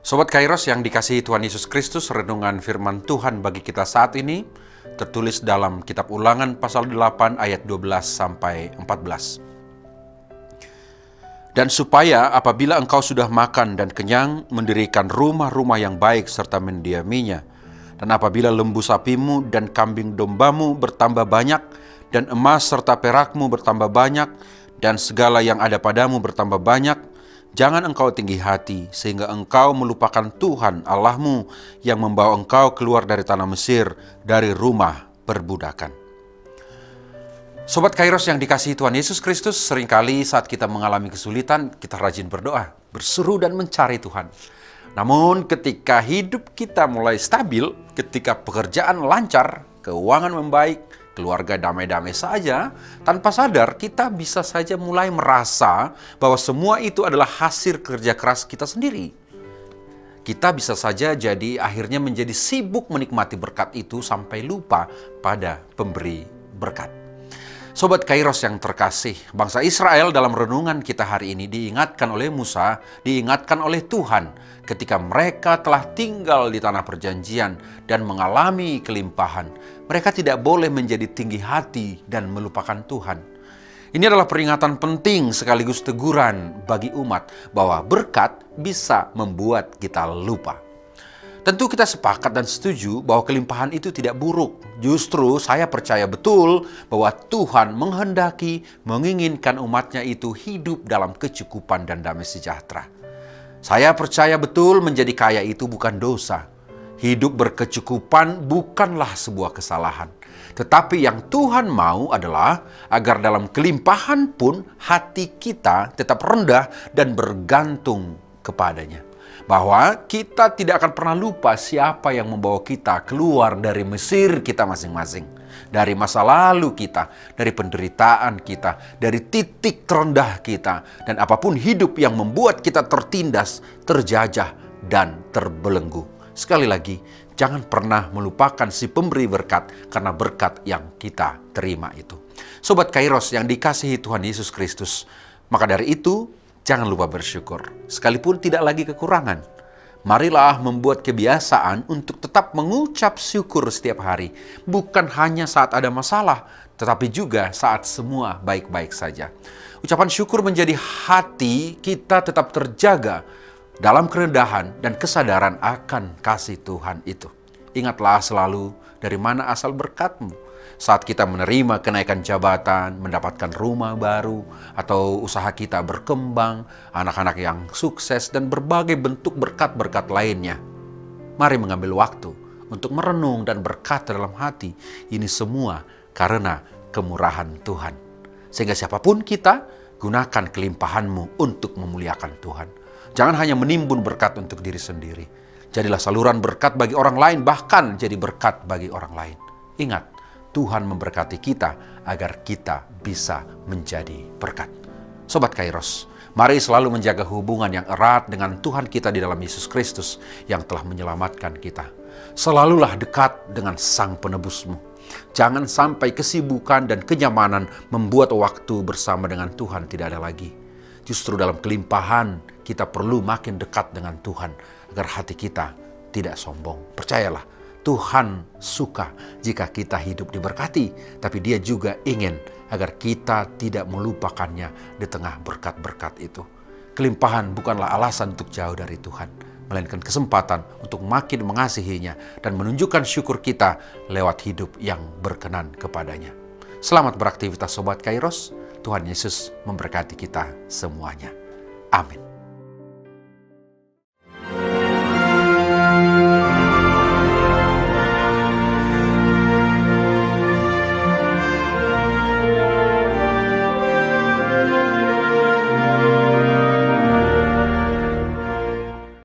Sobat Kairos yang dikasihi Tuhan Yesus Kristus, renungan firman Tuhan bagi kita saat ini tertulis dalam kitab Ulangan pasal 8 ayat 12 sampai 14. Dan supaya apabila engkau sudah makan dan kenyang, mendirikan rumah-rumah yang baik serta mendiaminya. Dan apabila lembu sapimu dan kambing dombamu bertambah banyak, dan emas serta perakmu bertambah banyak, dan segala yang ada padamu bertambah banyak, jangan engkau tinggi hati, sehingga engkau melupakan Tuhan Allahmu yang membawa engkau keluar dari tanah Mesir, dari rumah perbudakan. Sobat Kairos yang dikasihi Tuhan Yesus Kristus, seringkali saat kita mengalami kesulitan, kita rajin berdoa, berseru dan mencari Tuhan. Namun ketika hidup kita mulai stabil, ketika pekerjaan lancar, keuangan membaik, keluarga damai-damai saja, tanpa sadar kita bisa saja mulai merasa bahwa semua itu adalah hasil kerja keras kita sendiri. Kita bisa saja jadi akhirnya menjadi sibuk menikmati berkat itu sampai lupa pada pemberi berkat. Sobat Kairos yang terkasih, bangsa Israel dalam renungan kita hari ini diingatkan oleh Musa, diingatkan oleh Tuhan ketika mereka telah tinggal di tanah perjanjian dan mengalami kelimpahan. Mereka tidak boleh menjadi tinggi hati dan melupakan Tuhan. Ini adalah peringatan penting sekaligus teguran bagi umat bahwa berkat bisa membuat kita lupa. Tentu kita sepakat dan setuju bahwa kelimpahan itu tidak buruk. Justru saya percaya betul bahwa Tuhan menghendaki, menginginkan umatnya itu hidup dalam kecukupan dan damai sejahtera. Saya percaya betul menjadi kaya itu bukan dosa. Hidup berkecukupan bukanlah sebuah kesalahan. Tetapi yang Tuhan mau adalah agar dalam kelimpahan pun hati kita tetap rendah dan bergantung kepadanya. Bahwa kita tidak akan pernah lupa siapa yang membawa kita keluar dari Mesir kita masing-masing. Dari masa lalu kita, dari penderitaan kita, dari titik terendah kita. Dan apapun hidup yang membuat kita tertindas, terjajah, dan terbelenggu. Sekali lagi, jangan pernah melupakan si pemberi berkat karena berkat yang kita terima itu. Sobat Kairos yang dikasihi Tuhan Yesus Kristus, maka dari itu, jangan lupa bersyukur, sekalipun tidak lagi kekurangan. Marilah membuat kebiasaan untuk tetap mengucap syukur setiap hari. Bukan hanya saat ada masalah, tetapi juga saat semua baik-baik saja. Ucapan syukur menjadi hati kita tetap terjaga dalam kerendahan dan kesadaran akan kasih Tuhan itu. Ingatlah selalu dari mana asal berkat-Mu. Saat kita menerima kenaikan jabatan, mendapatkan rumah baru, atau usaha kita berkembang, anak-anak yang sukses, dan berbagai bentuk berkat-berkat lainnya. Mari mengambil waktu untuk merenung dan berkata dalam hati, ini semua karena kemurahan Tuhan. Sehingga siapapun kita, gunakan kelimpahan-Mu untuk memuliakan Tuhan. Jangan hanya menimbun berkat untuk diri sendiri. Jadilah saluran berkat bagi orang lain, bahkan jadi berkat bagi orang lain. Ingat, Tuhan memberkati kita agar kita bisa menjadi berkat. Sobat Kairos, mari selalu menjaga hubungan yang erat dengan Tuhan kita di dalam Yesus Kristus yang telah menyelamatkan kita. Selalulah dekat dengan Sang Penebus-Mu. Jangan sampai kesibukan dan kenyamanan membuat waktu bersama dengan Tuhan tidak ada lagi. Justru dalam kelimpahan kita perlu makin dekat dengan Tuhan agar hati kita tidak sombong. Percayalah, Tuhan suka jika kita hidup diberkati, tapi Dia juga ingin agar kita tidak melupakannya di tengah berkat-berkat itu. Kelimpahan bukanlah alasan untuk jauh dari Tuhan, melainkan kesempatan untuk makin mengasihinya dan menunjukkan syukur kita lewat hidup yang berkenan kepadanya. Selamat beraktivitas Sobat Kairos, Tuhan Yesus memberkati kita semuanya. Amin.